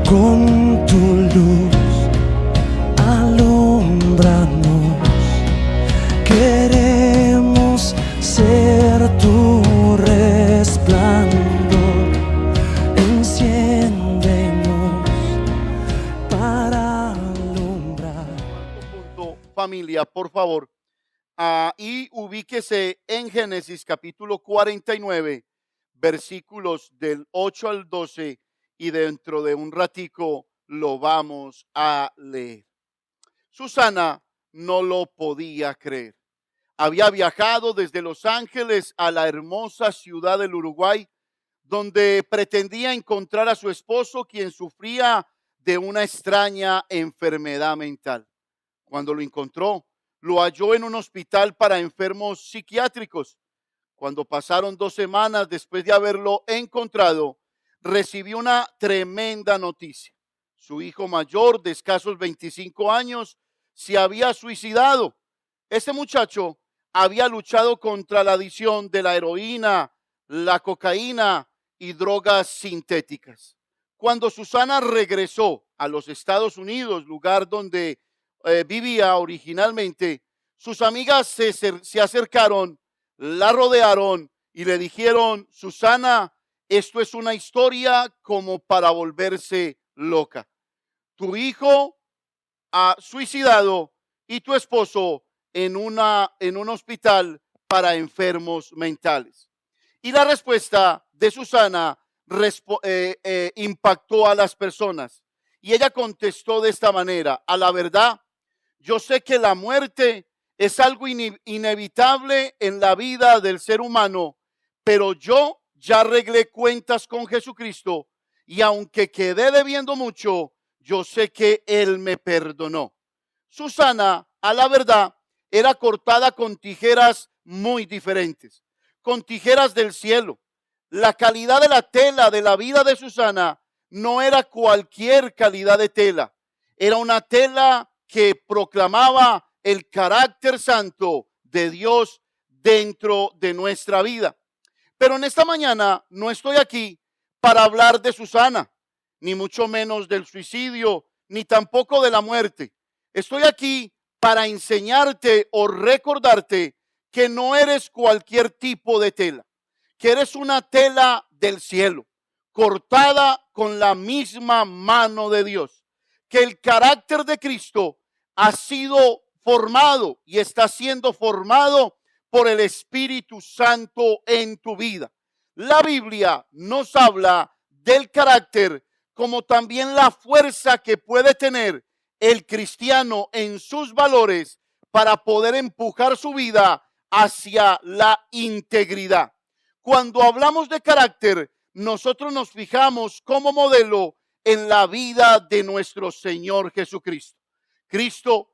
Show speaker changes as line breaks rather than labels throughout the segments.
Con tu luz alúmbranos, queremos ser tu resplandor. Enciéndenos para alumbrar.
Familia, por favor, y ubíquese en Génesis capítulo 49, versículos del 8 al 12, y dentro de un ratico lo vamos a leer. Susana no lo podía creer. Había viajado desde Los Ángeles a la hermosa ciudad del Uruguay, donde pretendía encontrar a su esposo, quien sufría de una extraña enfermedad mental. Cuando lo encontró, lo halló en un hospital para enfermos psiquiátricos. Cuando pasaron 2 semanas después de haberlo encontrado, recibió una tremenda noticia. Su hijo mayor, de escasos 25 años, se había suicidado. Este muchacho había luchado contra la adicción de la heroína, la cocaína y drogas sintéticas. Cuando Susana regresó a los Estados Unidos, lugar donde vivía originalmente, sus amigas se acercaron, la rodearon y le dijeron: Susana, esto es una historia como para volverse loca. Tu hijo ha suicidado y tu esposo en un hospital para enfermos mentales. Y la respuesta de Susana impactó a las personas. Y ella contestó de esta manera: a la verdad, yo sé que la muerte es algo inevitable en la vida del ser humano, pero yo ya arreglé cuentas con Jesucristo, y aunque quedé debiendo mucho, yo sé que Él me perdonó. Susana, a la verdad, era cortada con tijeras muy diferentes, con tijeras del cielo. La calidad de la tela de la vida de Susana no era cualquier calidad de tela, era una tela que proclamaba el carácter santo de Dios dentro de nuestra vida. Pero en esta mañana no estoy aquí para hablar de Susana, ni mucho menos del suicidio, ni tampoco de la muerte. Estoy aquí para enseñarte o recordarte que no eres cualquier tipo de tela, que eres una tela del cielo, cortada con la misma mano de Dios, que el carácter de Cristo ha sido formado y está siendo formado por el Espíritu Santo en tu vida. La Biblia nos habla del carácter como también la fuerza que puede tener el cristiano en sus valores para poder empujar su vida hacia la integridad. Cuando hablamos de carácter, nosotros nos fijamos como modelo en la vida de nuestro Señor Jesucristo. Cristo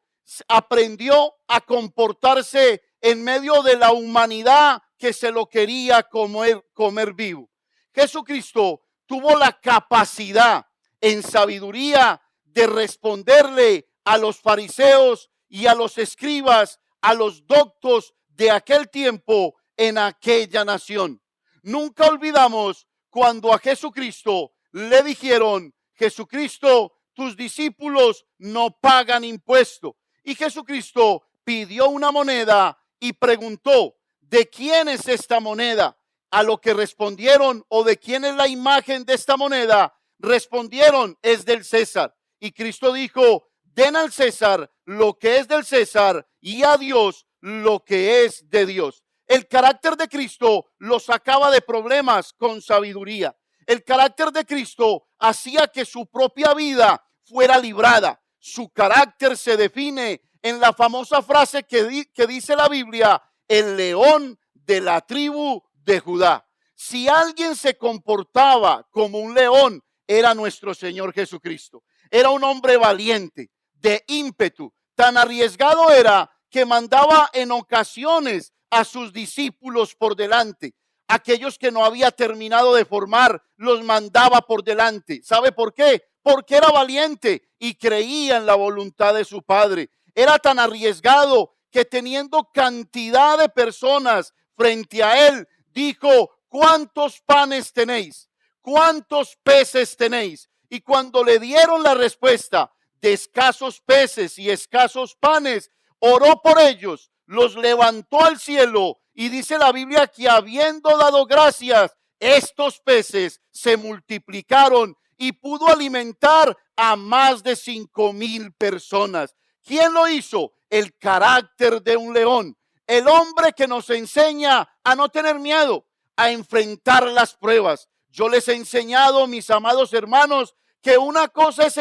aprendió a comportarse en medio de la humanidad que se lo quería comer vivo. Jesucristo tuvo la capacidad en sabiduría de responderle a los fariseos y a los escribas, a los doctos de aquel tiempo en aquella nación. Nunca olvidamos cuando a Jesucristo le dijeron: Jesucristo, tus discípulos no pagan impuesto. Y Jesucristo pidió una moneda y preguntó: ¿de quién es esta moneda? A lo que respondieron: ¿o de quién es la imagen de esta moneda? Respondieron: es del César. Y Cristo dijo: den al César lo que es del César y a Dios lo que es de Dios. El carácter de Cristo lo sacaba de problemas con sabiduría. El carácter de Cristo hacía que su propia vida fuera librada. Su carácter se define en la famosa frase que dice la Biblia: el león de la tribu de Judá. Si alguien se comportaba como un león, era nuestro Señor Jesucristo. Era un hombre valiente, de ímpetu. Tan arriesgado era que mandaba en ocasiones a sus discípulos por delante. Aquellos que no había terminado de formar, los mandaba por delante. ¿Sabe por qué? Porque era valiente y creía en la voluntad de su Padre. Era tan arriesgado que, teniendo cantidad de personas frente a él, dijo: ¿cuántos panes tenéis? ¿Cuántos peces tenéis? Y cuando le dieron la respuesta de escasos peces y escasos panes, oró por ellos, los levantó al cielo y dice la Biblia que habiendo dado gracias, estos peces se multiplicaron y pudo alimentar a más de 5,000 personas. ¿Quién lo hizo? El carácter de un león. El hombre que nos enseña a no tener miedo, a enfrentar las pruebas. Yo les he enseñado, mis amados hermanos, que una cosa es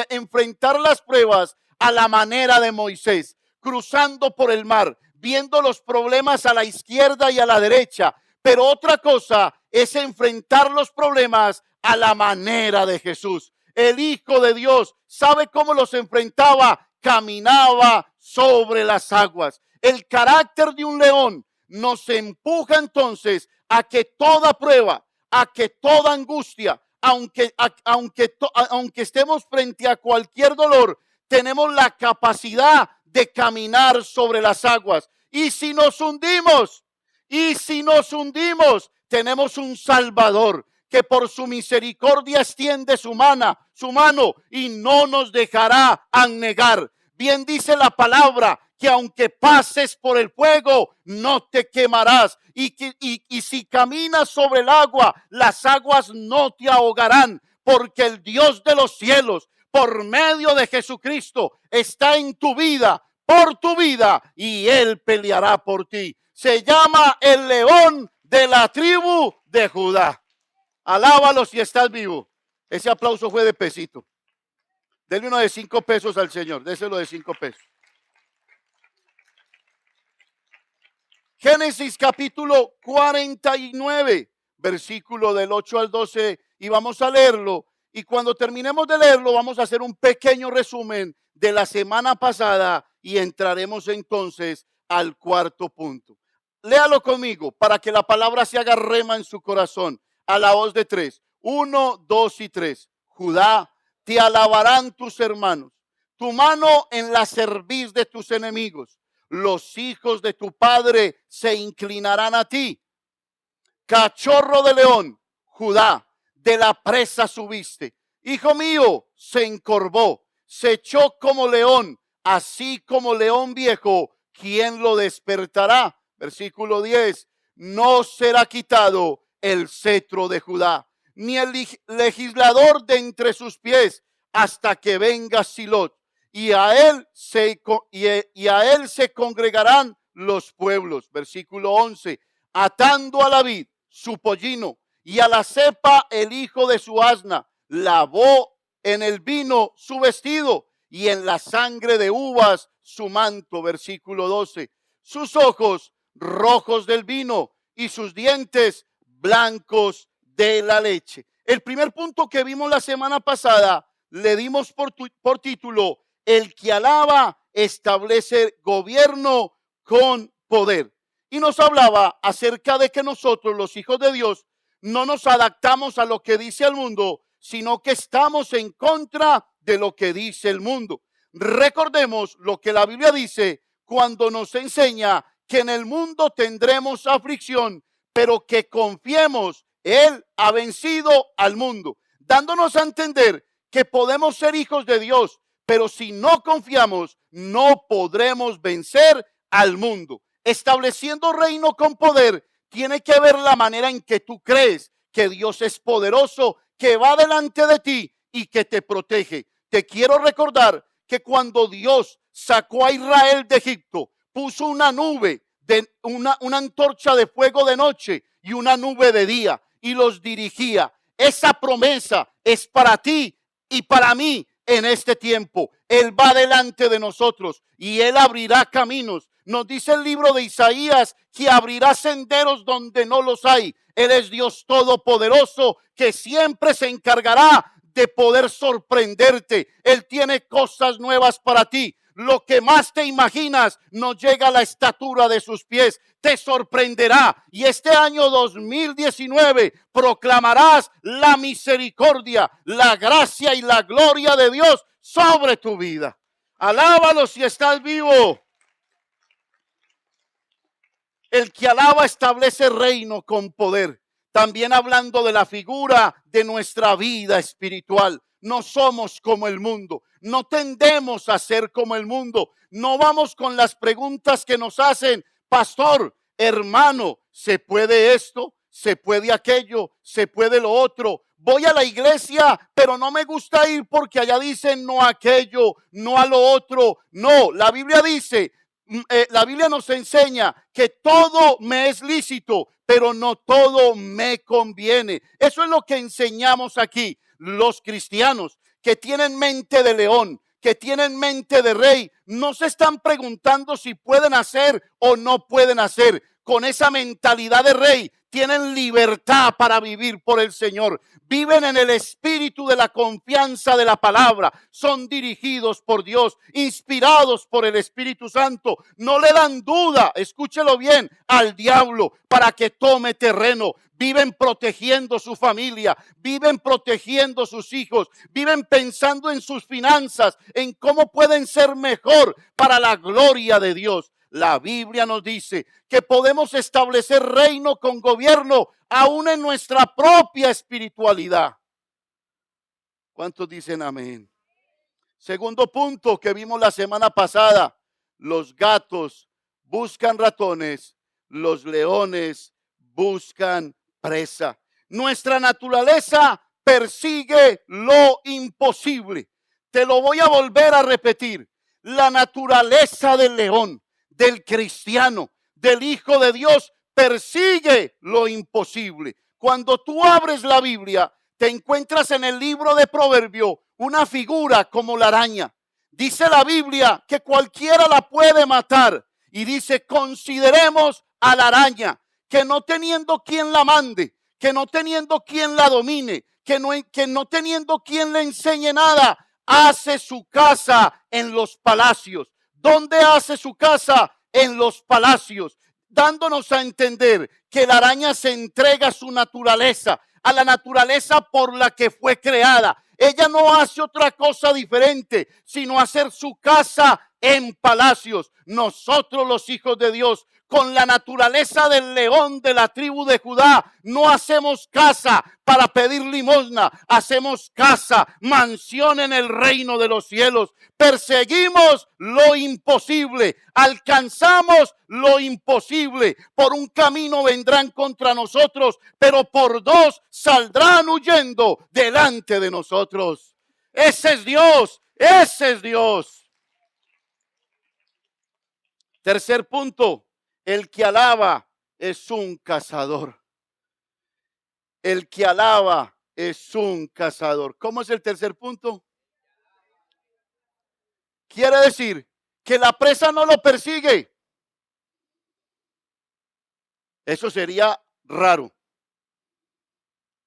enfrentar las pruebas a la manera de Moisés, cruzando por el mar, viendo los problemas a la izquierda y a la derecha. Pero otra cosa es enfrentar los problemas a la manera de Jesús. El Hijo de Dios, ¿sabe cómo los enfrentaba? Caminaba sobre las aguas. El carácter de un león nos empuja entonces a que toda prueba, a que toda angustia, aunque estemos frente a cualquier dolor, tenemos la capacidad de caminar sobre las aguas. Y si nos hundimos, tenemos un Salvador que por su misericordia extiende su mano y no nos dejará anegar. Bien dice la palabra que aunque pases por el fuego, no te quemarás. Y si caminas sobre el agua, las aguas no te ahogarán, porque el Dios de los cielos, por medio de Jesucristo, está en tu vida, por tu vida, y Él peleará por ti. Se llama el león de la tribu de Judá. Alábalo si estás vivo. Ese aplauso fue de pesito. Denle uno de 5 pesos al Señor. Déselo de 5 pesos. Génesis capítulo 49, versículo del 8 al 12. Y vamos a leerlo. Y cuando terminemos de leerlo, vamos a hacer un pequeño resumen de la semana pasada. Y entraremos entonces al cuarto punto. Léalo conmigo para que la palabra se haga rema en su corazón. A la voz de 3. 1, 2 y 3. Judá, te alabarán tus hermanos. Tu mano en la cerviz de tus enemigos. Los hijos de tu padre se inclinarán a ti. Cachorro de león, Judá, de la presa subiste. Hijo mío, se encorvó, se echó como león, así como león viejo, ¿quién lo despertará? Versículo 10. No será quitado el cetro de Judá, ni el legislador de entre sus pies, hasta que venga Silot, y a él se congregarán los pueblos. Versículo 11. Atando a la vid su pollino, y a la cepa el hijo de su asna, lavó en el vino su vestido, y en la sangre de uvas su manto. Versículo 12. Sus ojos rojos del vino, y sus dientes blancos de la leche. El primer punto que vimos la semana pasada le dimos por título: el que alaba establece gobierno con poder. Y nos hablaba acerca de que nosotros, los hijos de Dios, no nos adaptamos a lo que dice el mundo, sino que estamos en contra de lo que dice el mundo. Recordemos lo que la Biblia dice cuando nos enseña que en el mundo tendremos aflicción, pero que confiemos, Él ha vencido al mundo, dándonos a entender que podemos ser hijos de Dios, pero si no confiamos, no podremos vencer al mundo. Estableciendo reino con poder, tiene que ver la manera en que tú crees que Dios es poderoso, que va delante de ti y que te protege. Te quiero recordar que cuando Dios sacó a Israel de Egipto, puso una nube, una antorcha de fuego de noche y una nube de día, y los dirigía. Esa promesa es para ti y para mí en este tiempo. Él va delante de nosotros y Él abrirá caminos. Nos dice el libro de Isaías que abrirá senderos donde no los hay. Él es Dios todopoderoso que siempre se encargará de poder sorprenderte. Él tiene cosas nuevas para ti. Lo que más te imaginas no llega a la estatura de sus pies. Te sorprenderá. Y este año 2019 proclamarás la misericordia, la gracia y la gloria de Dios sobre tu vida. Alábalo si estás vivo. El que alaba establece reino con poder. también hablando de la figura de nuestra vida espiritual. No somos como el mundo, no tendemos a ser como el mundo, no vamos con las preguntas que nos hacen, pastor, hermano, ¿se puede esto? ¿Se puede aquello? ¿Se puede lo otro? Voy a la iglesia, pero no me gusta ir porque allá dicen no a aquello, no a lo otro. No, la Biblia dice, la Biblia nos enseña que todo me es lícito, pero no todo me conviene. Eso es lo que enseñamos aquí. Los cristianos que tienen mente de león, que tienen mente de rey, no se están preguntando si pueden hacer o no pueden hacer. Con esa mentalidad de rey, tienen libertad para vivir por el Señor. Viven en el espíritu de la confianza de la palabra. Son dirigidos por Dios, inspirados por el Espíritu Santo. No le dan duda, escúchelo bien, al diablo para que tome terreno. Viven protegiendo su familia, viven protegiendo sus hijos, viven pensando en sus finanzas, en cómo pueden ser mejor para la gloria de Dios. La Biblia nos dice que podemos establecer reino con gobierno aún en nuestra propia espiritualidad. ¿Cuántos dicen amén? Segundo punto que vimos la semana pasada: los gatos buscan ratones, los leones buscan presa. Nuestra naturaleza persigue lo imposible. Te lo voy a volver a repetir. La naturaleza del león, del cristiano, del Hijo de Dios, persigue lo imposible. Cuando tú abres la Biblia, te encuentras en el libro de Proverbios una figura como la araña. Dice la Biblia que cualquiera la puede matar. Y dice, consideremos a la araña, que no teniendo quien la mande, que no teniendo quien la domine, que no teniendo quien le enseñe nada, hace su casa en los palacios. ¿Dónde hace su casa? En los palacios, dándonos a entender que la araña se entrega a su naturaleza, a la naturaleza por la que fue creada. Ella no hace otra cosa diferente, sino hacer su casa en palacios. Nosotros, los hijos de Dios, con la naturaleza del león de la tribu de Judá, no hacemos casa para pedir limosna, hacemos casa, mansión en el reino de los cielos. Perseguimos lo imposible, alcanzamos lo imposible. Por un camino vendrán contra nosotros, pero por dos saldrán huyendo delante de nosotros. Ese es Dios, ese es Dios. Tercer punto. El que alaba es un cazador. El que alaba es un cazador. ¿Cómo es el tercer punto? Quiere decir que la presa no lo persigue. Eso sería raro.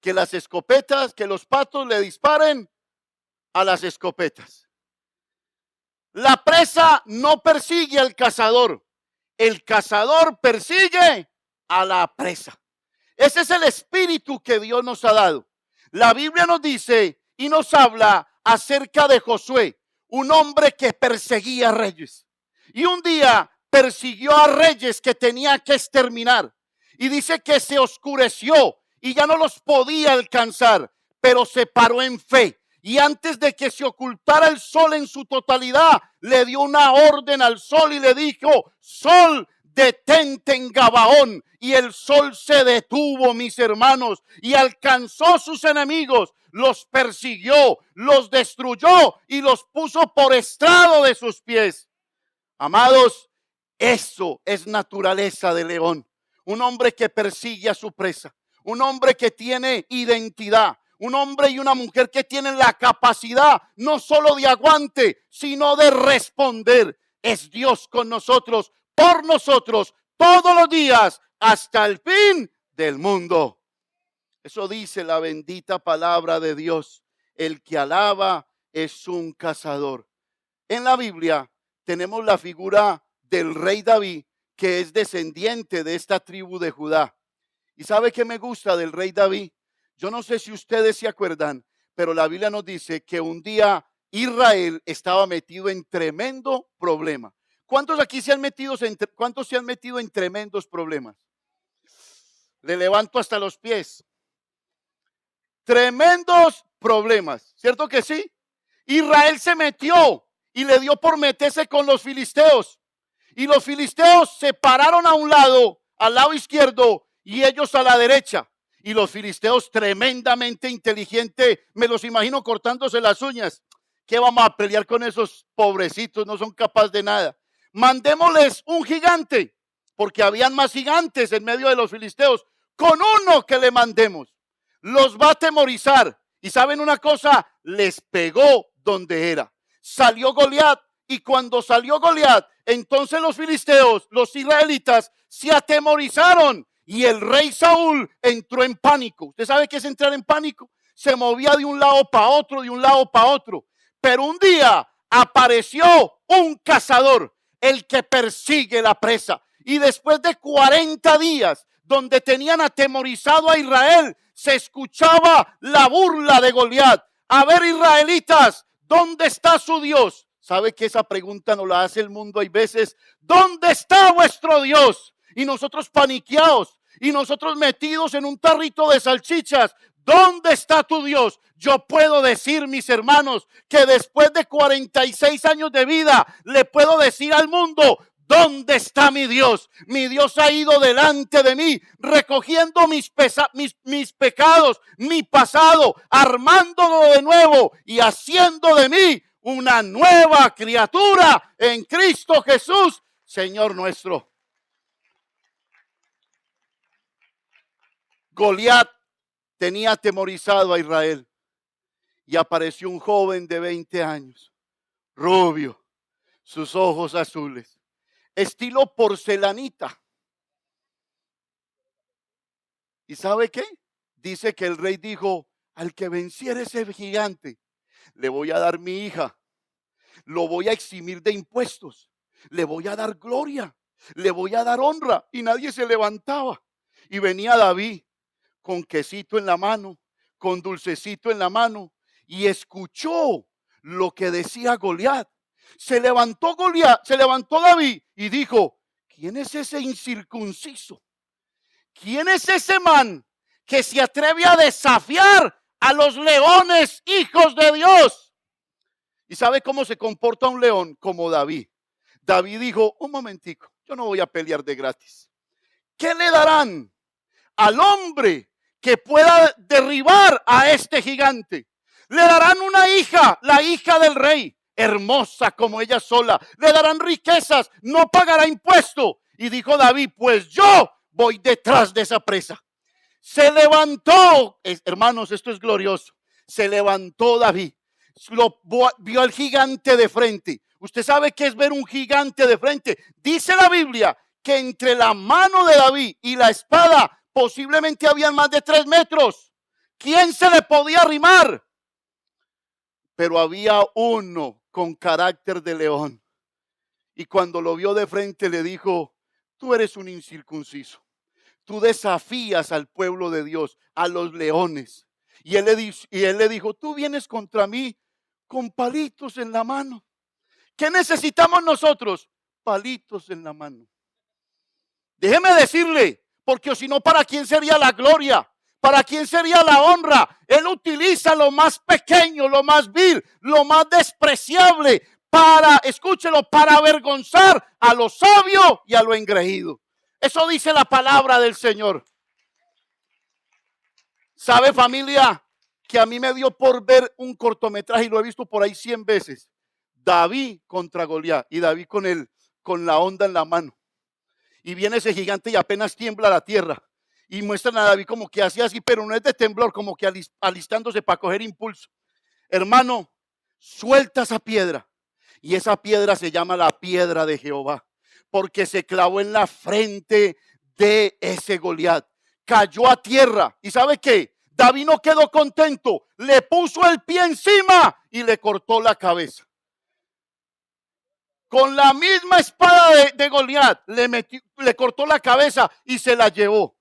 Que las escopetas, que los patos le disparen a las escopetas. La presa no persigue al cazador. El cazador persigue a la presa. Ese es el espíritu que Dios nos ha dado. La Biblia nos dice y nos habla acerca de Josué, un hombre que perseguía reyes. Y un día persiguió a reyes que tenía que exterminar. Y dice que se oscureció y ya no los podía alcanzar, pero se paró en fe. Y antes de que se ocultara el sol en su totalidad, le dio una orden al sol y le dijo: sol, detente en Gabaón. Y el sol se detuvo, mis hermanos, y alcanzó sus enemigos, los persiguió, los destruyó y los puso por estrado de sus pies. Amados, eso es naturaleza de león. Un hombre que persigue a su presa, un hombre que tiene identidad. Un hombre y una mujer que tienen la capacidad no solo de aguante, sino de responder. Es Dios con nosotros, por nosotros, todos los días, hasta el fin del mundo. Eso dice la bendita palabra de Dios. El que alaba es un cazador. En la Biblia tenemos la figura del rey David, que es descendiente de esta tribu de Judá. ¿Y sabe qué me gusta del rey David? Yo no sé si ustedes se acuerdan, pero la Biblia nos dice que un día Israel estaba metido en tremendo problema. ¿Cuántos aquí se han metido en tremendos problemas? Le levanto hasta los pies. Tremendos problemas, ¿cierto que sí? Israel se metió y le dio por meterse con los filisteos. Y los filisteos se pararon a un lado, al lado izquierdo, y ellos a la derecha. Y los filisteos tremendamente inteligentes, me los imagino cortándose las uñas. ¿Qué vamos a pelear con esos pobrecitos? No son capaces de nada. Mandémosles un gigante, porque habían más gigantes en medio de los filisteos. Con uno que le mandemos, los va a atemorizar. Y saben una cosa, les pegó donde era. Salió Goliat, y cuando salió Goliat, entonces los filisteos, los israelitas, se atemorizaron. Y el rey Saúl entró en pánico. ¿Usted sabe qué es entrar en pánico? Se movía de un lado para otro, de un lado para otro. Pero un día apareció un cazador, el que persigue la presa. Y después de 40 días, donde tenían atemorizado a Israel, se escuchaba la burla de Goliat. A ver, israelitas, ¿dónde está su Dios? ¿Sabe que esa pregunta no la hace el mundo? Hay veces, ¿dónde está vuestro Dios? Y nosotros paniqueados, y nosotros metidos en un tarrito de salchichas. ¿Dónde está tu Dios? Yo puedo decir, mis hermanos, que después de 46 años de vida, le puedo decir al mundo, ¿dónde está mi Dios? Mi Dios ha ido delante de mí, recogiendo mis pecados, mi pasado, armándolo de nuevo y haciendo de mí una nueva criatura en Cristo Jesús, Señor nuestro. Goliat tenía atemorizado a Israel y apareció un joven de 20 años, rubio, sus ojos azules, estilo porcelanita. ¿Y sabe qué? Dice que el rey dijo, al que venciera ese gigante, le voy a dar mi hija, lo voy a eximir de impuestos, le voy a dar gloria, le voy a dar honra. Y nadie se levantaba. Y venía David con quesito en la mano, con dulcecito en la mano, y escuchó lo que decía Goliat. Se levantó David y dijo, ¿quién es ese incircunciso? ¿Quién es ese man que se atreve a desafiar a los leones, hijos de Dios? ¿Y sabe cómo se comporta un león? Como David. David dijo, un momentico, yo no voy a pelear de gratis. ¿Qué le darán al hombre que pueda derribar a este gigante? Le darán una hija, la hija del rey, hermosa como ella sola. Le darán riquezas, no pagará impuesto. Y dijo David, pues yo voy detrás de esa presa. Se levantó, hermanos, esto es glorioso. Se levantó David, vio al gigante de frente. Usted sabe qué es ver un gigante de frente. Dice la Biblia que entre la mano de David y la espada posiblemente habían más de 3 metros. ¿Quién se le podía arrimar? Pero había uno con carácter de león. Y cuando lo vio de frente le dijo, tú eres un incircunciso. Tú desafías al pueblo de Dios, a los leones. Y él le dijo, tú vienes contra mí con palitos en la mano. ¿Qué necesitamos nosotros? Palitos en la mano. Déjeme decirle, porque si no, ¿para quién sería la gloria? ¿Para quién sería la honra? Él utiliza lo más pequeño, lo más vil, lo más despreciable para, escúchelo, para avergonzar a lo sabio y a lo engreído. Eso dice la palabra del Señor. ¿Sabe, familia? Que a mí me dio por ver un cortometraje y lo he visto por ahí 100 veces. David contra Goliat y David con la onda en la mano. Y viene ese gigante y apenas tiembla la tierra. Y muestran a David como que hacía así, pero no es de temblor, como que alistándose para coger impulso. Hermano, suelta esa piedra. Y esa piedra se llama la piedra de Jehová. Porque se clavó en la frente de ese Goliat. Cayó a tierra. ¿Y sabe qué? David no quedó contento. Le puso el pie encima y le cortó la cabeza. Con la misma espada de Goliat le cortó la cabeza y se la llevó.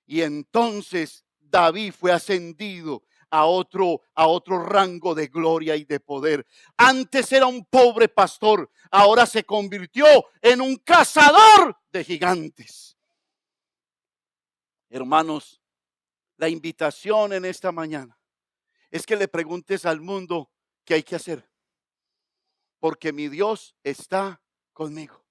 Y entonces David fue ascendido a otro rango de gloria y de poder. Antes era un pobre pastor, ahora se convirtió en un cazador de gigantes. Hermanos, la invitación en esta mañana es que le preguntes al mundo qué hay que hacer, porque mi Dios está conmigo.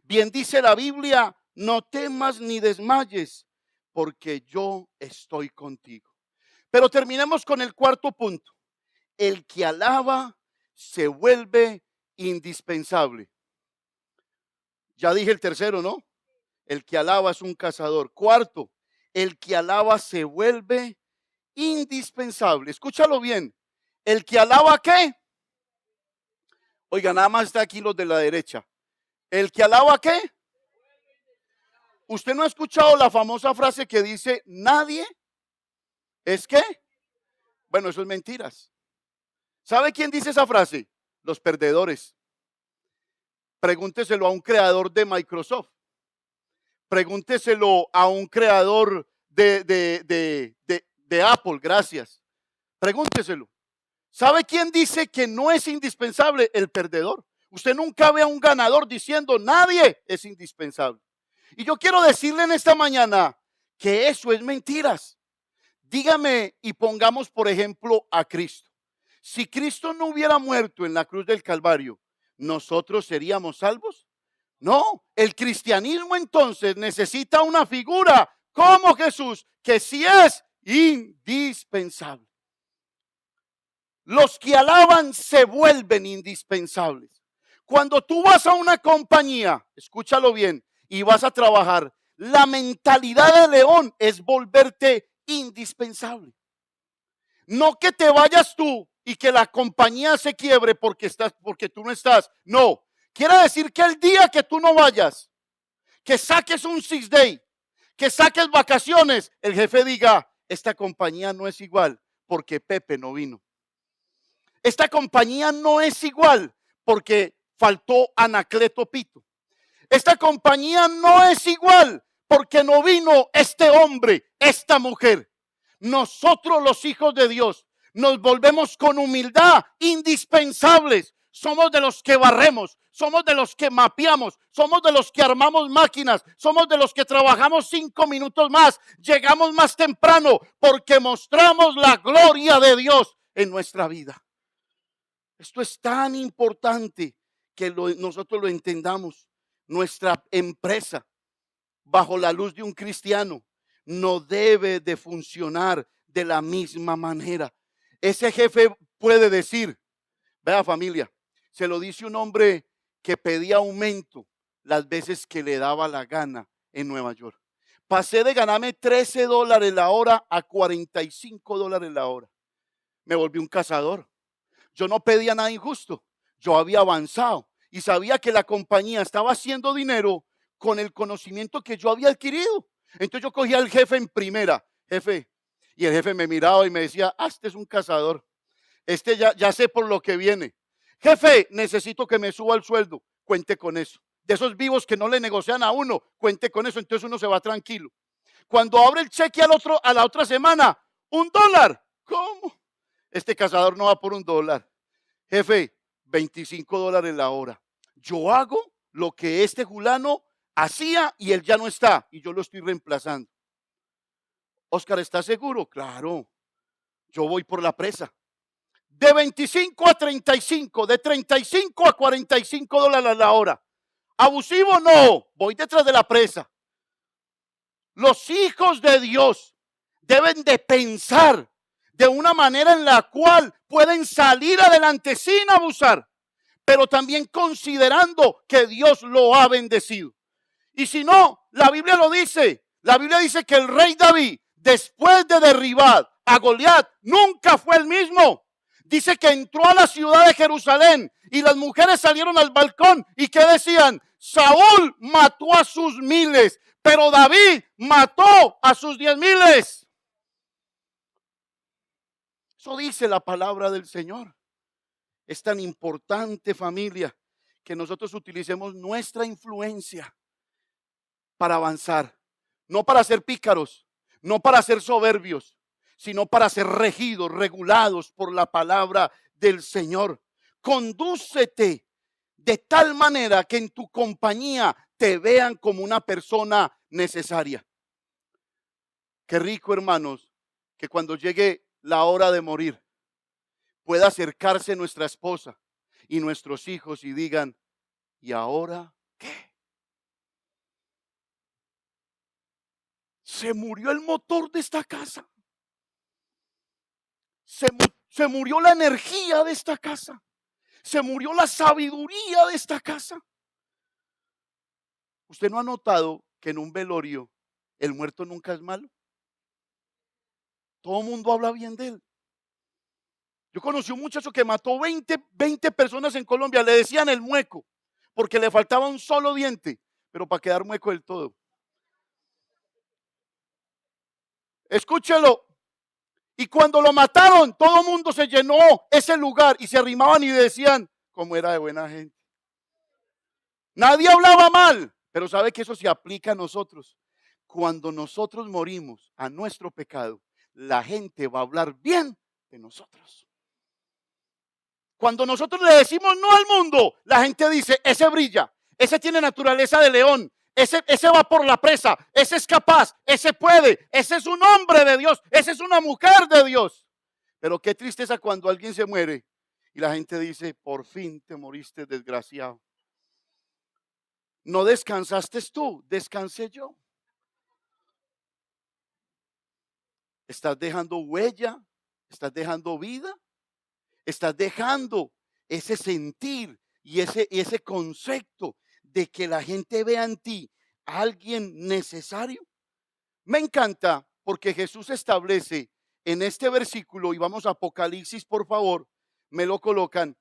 Bien dice la Biblia, no temas ni desmayes, porque yo estoy contigo. Pero terminemos con el cuarto punto. El que alaba se vuelve indispensable. Ya dije el tercero, ¿no? El que alaba es un cazador. Cuarto, el que alaba se vuelve indispensable. Escúchalo bien. El que alaba, ¿qué? Oiga, nada más está aquí los de la derecha. El que alaba, ¿qué? ¿Usted no ha escuchado la famosa frase que dice, nadie es qué? Bueno, eso es mentiras. ¿Sabe quién dice esa frase? Los perdedores. Pregúnteselo a un creador de Microsoft. Pregúnteselo a un creador de Apple, gracias. Pregúnteselo. ¿Sabe quién dice que no es indispensable? El perdedor. Usted nunca ve a un ganador diciendo nadie es indispensable. Y yo quiero decirle en esta mañana que eso es mentiras. Dígame y pongamos por ejemplo a Cristo. Si Cristo no hubiera muerto en la cruz del Calvario, ¿nosotros seríamos salvos? No, el cristianismo entonces necesita una figura como Jesús, que sí es indispensable. Los que alaban se vuelven indispensables. Cuando tú vas a una compañía, escúchalo bien, y vas a trabajar, la mentalidad de león es volverte indispensable. No que te vayas tú y que la compañía se quiebre porque tú no estás. No, quiere decir que el día que tú no vayas, que saques un 6 day, que saques vacaciones, el jefe diga, esta compañía no es igual porque Pepe no vino. Esta compañía no es igual porque faltó Anacleto Pito. Esta compañía no es igual porque no vino este hombre, esta mujer. Nosotros los hijos de Dios nos volvemos con humildad indispensables. Somos de los que barremos, somos de los que mapeamos, somos de los que armamos máquinas, somos de los que trabajamos 5 minutos más, llegamos más temprano porque mostramos la gloria de Dios en nuestra vida. Esto es tan importante que nosotros lo entendamos. Nuestra empresa, bajo la luz de un cristiano, no debe de funcionar de la misma manera. Ese jefe puede decir, vea familia, se lo dice un hombre que pedía aumento las veces que le daba la gana en Nueva York. Pasé de ganarme $13 la hora a $45 la hora. Me volví un cazador. Yo no pedía nada injusto. Yo había avanzado y sabía que la compañía estaba haciendo dinero con el conocimiento que yo había adquirido. Entonces yo cogía al jefe en primera, jefe, y el jefe me miraba y me decía, este es un cazador. Este ya sé por lo que viene. Jefe, necesito que me suba el sueldo. Cuente con eso. De esos vivos que no le negocian a uno, cuente con eso. Entonces uno se va tranquilo. Cuando abre el cheque a la otra semana, $1. ¿Cómo? Este cazador no va por $1. Jefe, $25 la hora. Yo hago lo que este fulano hacía y él ya no está y yo lo estoy reemplazando. Oscar, ¿está seguro? Claro, yo voy por la presa. De 25 a 35, de 35 a $45 la hora. ¿Abusivo? No, voy detrás de la presa. Los hijos de Dios deben de pensar de una manera en la cual pueden salir adelante sin abusar, pero también considerando que Dios lo ha bendecido. Y si no, la Biblia lo dice. La Biblia dice que el rey David, después de derribar a Goliat, nunca fue el mismo. Dice que entró a la ciudad de Jerusalén y las mujeres salieron al balcón y ¿qué decían? Saúl mató a sus miles, pero David mató a sus 10,000. Eso dice la palabra del Señor. Es tan importante, familia, que nosotros utilicemos nuestra influencia para avanzar, no para ser pícaros, no para ser soberbios, sino para ser regidos, regulados por la palabra del Señor. Condúcete de tal manera que en tu compañía te vean como una persona necesaria. Qué rico, hermanos, que cuando llegue la hora de morir, pueda acercarse nuestra esposa y nuestros hijos y digan, ¿y ahora qué? Se murió el motor de esta casa. Se murió la energía de esta casa. Se murió la sabiduría de esta casa. ¿Usted no ha notado que en un velorio el muerto nunca es malo? Todo el mundo habla bien de él. Yo conocí un muchacho que mató 20 personas en Colombia. Le decían el mueco, porque le faltaba un solo diente, pero para quedar mueco del todo. Escúchelo. Y cuando lo mataron, todo el mundo se llenó ese lugar y se arrimaban y decían, cómo era de buena gente. Nadie hablaba mal, pero sabe que eso se aplica a nosotros. Cuando nosotros morimos a nuestro pecado, la gente va a hablar bien de nosotros. Cuando nosotros le decimos no al mundo, la gente dice, ese brilla, ese tiene naturaleza de león, ese va por la presa, ese es capaz, ese puede, ese es un hombre de Dios, ese es una mujer de Dios. Pero qué tristeza cuando alguien se muere y la gente dice, por fin te moriste, desgraciado. No descansaste tú, descansé yo. Estás dejando huella, estás dejando vida, estás dejando ese sentir y ese concepto de que la gente vea en ti a alguien necesario. Me encanta porque Jesús establece en este versículo, y vamos a Apocalipsis, por favor, me lo colocan,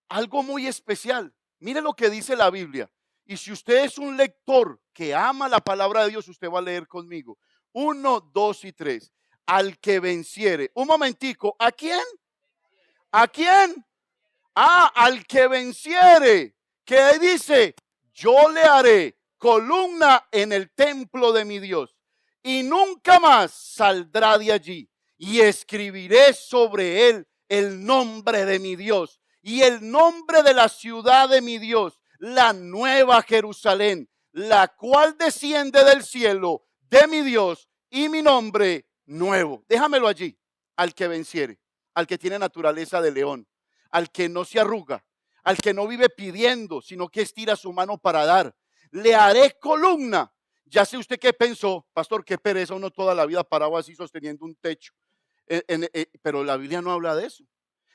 algo muy especial. Mire lo que dice la Biblia. Y si usted es un lector que ama la palabra de Dios, usted va a leer conmigo. 1, 2 y 3. Al que venciere. Un momentico. ¿A quién? ¿A quién? Al que venciere. ¿Qué dice? Yo le haré columna en el templo de mi Dios y nunca más saldrá de allí. Y escribiré sobre él el nombre de mi Dios y el nombre de la ciudad de mi Dios, la nueva Jerusalén, la cual desciende del cielo de mi Dios, y mi nombre nuevo. Déjamelo allí. Al que venciere, al que tiene naturaleza de león, al que no se arruga, al que no vive pidiendo, sino que estira su mano para dar. Le haré columna. Ya sé usted qué pensó, pastor, qué pereza uno toda la vida parado así sosteniendo un techo. Pero la Biblia no habla de eso.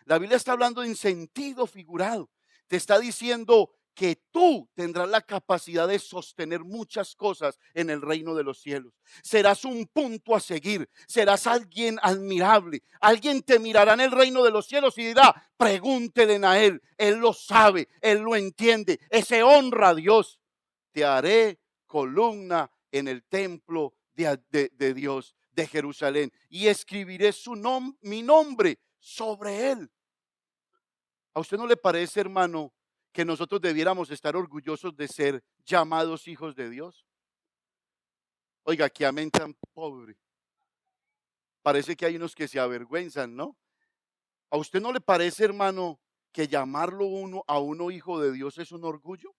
La Biblia está hablando en sentido figurado. Te está diciendo que tú tendrás la capacidad de sostener muchas cosas en el reino de los cielos. Serás un punto a seguir, serás alguien admirable. Alguien te mirará en el reino de los cielos y dirá, pregúntele a él lo sabe, él lo entiende, ese honra a Dios. Te haré columna en el templo de Dios, de Jerusalén, y escribiré mi nombre sobre él. ¿A usted no le parece, hermano, que nosotros debiéramos estar orgullosos de ser llamados hijos de Dios? Oiga, qué amén tan pobre. Parece que hay unos que se avergüenzan, ¿no? ¿A usted no le parece, hermano, que llamarlo a uno hijo de Dios es un orgullo?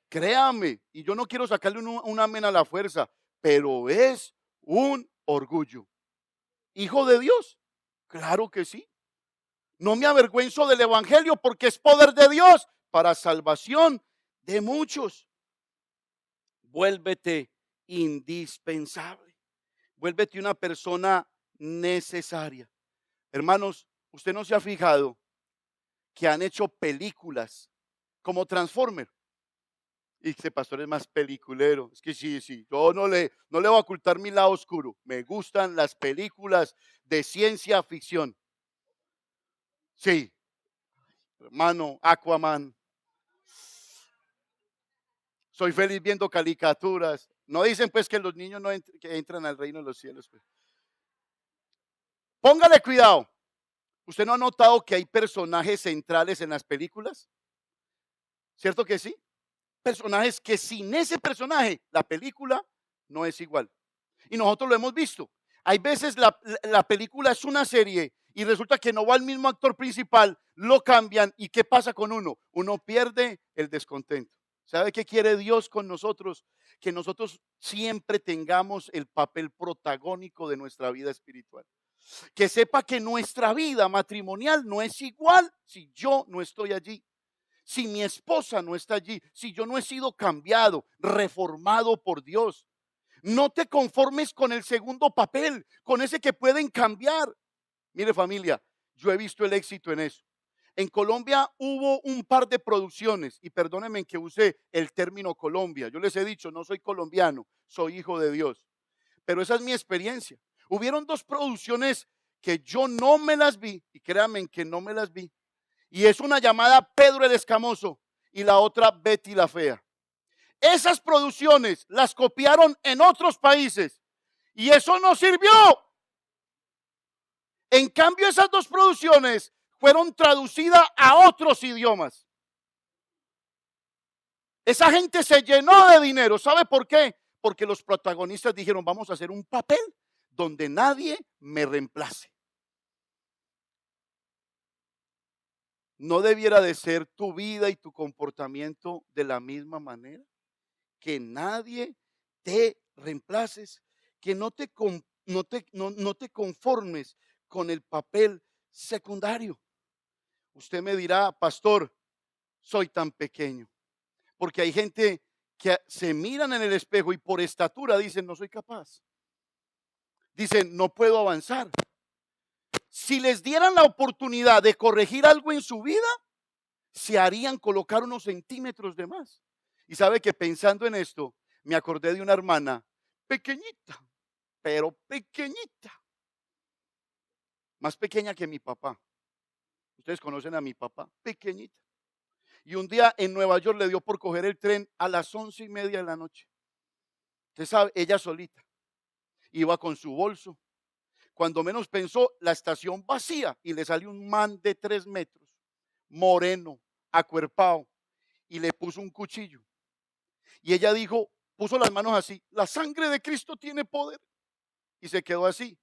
Créame, y yo no quiero sacarle un amén a la fuerza, pero es un orgullo. ¿Hijo de Dios? Claro que sí. No me avergüenzo del evangelio porque es poder de Dios para salvación de muchos. Vuélvete indispensable. Vuélvete una persona necesaria. Hermanos, usted no se ha fijado que han hecho películas como Transformer. Y este pastor es más peliculero. Es que sí. Yo no le voy a ocultar mi lado oscuro. Me gustan las películas de ciencia ficción. Sí, hermano, Aquaman. Soy feliz viendo caricaturas. No dicen pues que los niños no que entran al reino de los cielos. Pues. Póngale cuidado. ¿Usted no ha notado que hay personajes centrales en las películas? ¿Cierto que sí? Personajes que sin ese personaje la película no es igual. Y nosotros lo hemos visto. Hay veces la película es una serie y resulta que no va el mismo actor principal, lo cambian y ¿qué pasa con uno? Uno pierde el descontento. ¿Sabe qué quiere Dios con nosotros? que nosotros siempre tengamos el papel protagónico de nuestra vida espiritual. Que sepa que nuestra vida matrimonial no es igual si yo no estoy allí, si mi esposa no está allí, si yo no he sido cambiado, reformado por Dios. No te conformes con el segundo papel, con ese que pueden cambiar. Mire, familia, yo he visto el éxito en eso. En Colombia hubo un par de producciones, y perdónenme que use el término Colombia. Yo les he dicho, no soy colombiano, soy hijo de Dios. Pero esa es mi experiencia. Hubieron dos producciones que yo no me las vi, y créanme que no me las vi. Y es una llamada Pedro el Escamoso y la otra Betty la Fea. Esas producciones las copiaron en otros países y eso no sirvió. En cambio, esas dos producciones fueron traducidas a otros idiomas. Esa gente se llenó de dinero. ¿Sabe por qué? Porque los protagonistas dijeron, vamos a hacer un papel donde nadie me reemplace. ¿No debiera de ser tu vida y tu comportamiento de la misma manera? Que nadie te reemplaces, que no te conformes con el papel secundario. Usted me dirá, pastor, soy tan pequeño. Porque hay gente que se miran en el espejo y por estatura dicen, no soy capaz. Dicen, no puedo avanzar. Si les dieran la oportunidad de corregir algo en su vida, se harían colocar unos centímetros de más. Y sabe que pensando en esto, me acordé de una hermana pequeñita, pero pequeñita, más pequeña que mi papá. Ustedes conocen a mi papá, pequeñita. Y un día en Nueva York le dio por coger el tren a las 11:30 de la noche. Usted sabe, ella solita, iba con su bolso. Cuando menos pensó, la estación vacía y le salió un man de 3 metros, moreno, acuerpado, y le puso un cuchillo. Y ella dijo, puso las manos así, la sangre de Cristo tiene poder. Y se quedó así.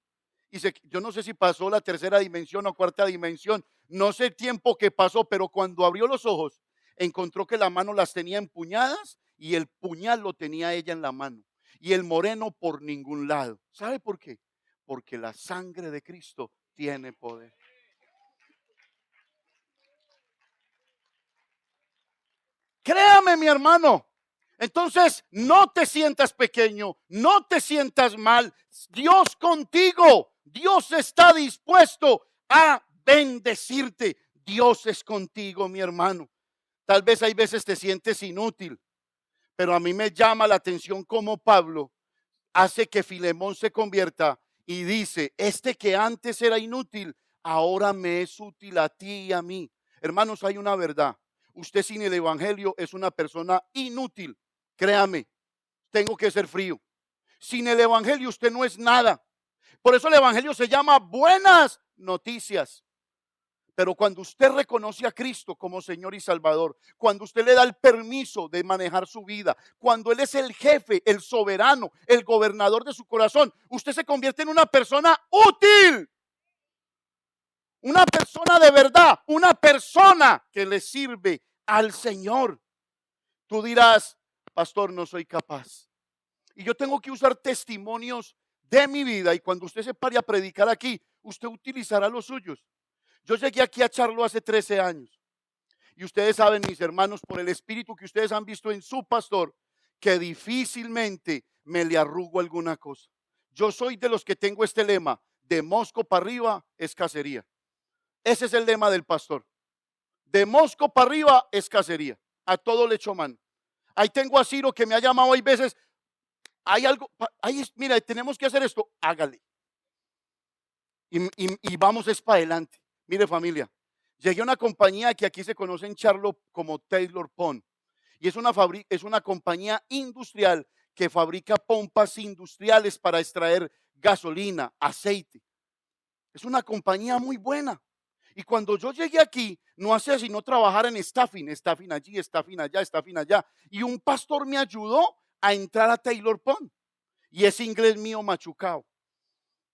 Yo no sé si pasó la tercera dimensión o cuarta dimensión, no sé el tiempo que pasó, pero cuando abrió los ojos, encontró que la mano las tenía empuñadas y el puñal lo tenía ella en la mano. Y el moreno por ningún lado. ¿Sabe por qué? Porque la sangre de Cristo tiene poder. Créame, mi hermano. Entonces, no te sientas pequeño, no te sientas mal. Dios contigo, Dios está dispuesto a bendecirte. Dios es contigo, mi hermano. Tal vez hay veces te sientes inútil, pero a mí me llama la atención cómo Pablo hace que Filemón se convierta y dice, este que antes era inútil, ahora me es útil a ti y a mí. Hermanos, hay una verdad. Usted sin el evangelio es una persona inútil. Créame, tengo que ser frío. Sin el evangelio usted no es nada. Por eso el evangelio se llama buenas noticias. Pero cuando usted reconoce a Cristo como Señor y Salvador, cuando usted le da el permiso de manejar su vida, cuando Él es el jefe, el soberano, el gobernador de su corazón, usted se convierte en una persona útil. Una persona de verdad, una persona que le sirve al Señor. Tú dirás, pastor, no soy capaz. Y yo tengo que usar testimonios de mi vida y cuando usted se pare a predicar aquí, usted utilizará los suyos. Yo llegué aquí a Charlo hace 13 años y ustedes saben, mis hermanos, por el espíritu que ustedes han visto en su pastor, que difícilmente me le arrugo alguna cosa. Yo soy de los que tengo este lema, de Mosco para arriba es cacería. Ese es el lema del pastor. De Mosco para arriba es cacería. A todo le echo mano. Ahí tengo a Ciro que me ha llamado, hay veces, hay algo, mira, tenemos que hacer esto, hágale. Y vamos es para adelante. Mire, familia, llegué a una compañía que aquí se conoce en Charlo como Taylor Pond. Y es una compañía industrial que fabrica pompas industriales para extraer gasolina, aceite. Es una compañía muy buena. Y cuando yo llegué aquí, no hacía sino trabajar en staffing allí, staffing allá, staffing allá. Y un pastor me ayudó a entrar a Taylor Pond. Y ese inglés mío machucado.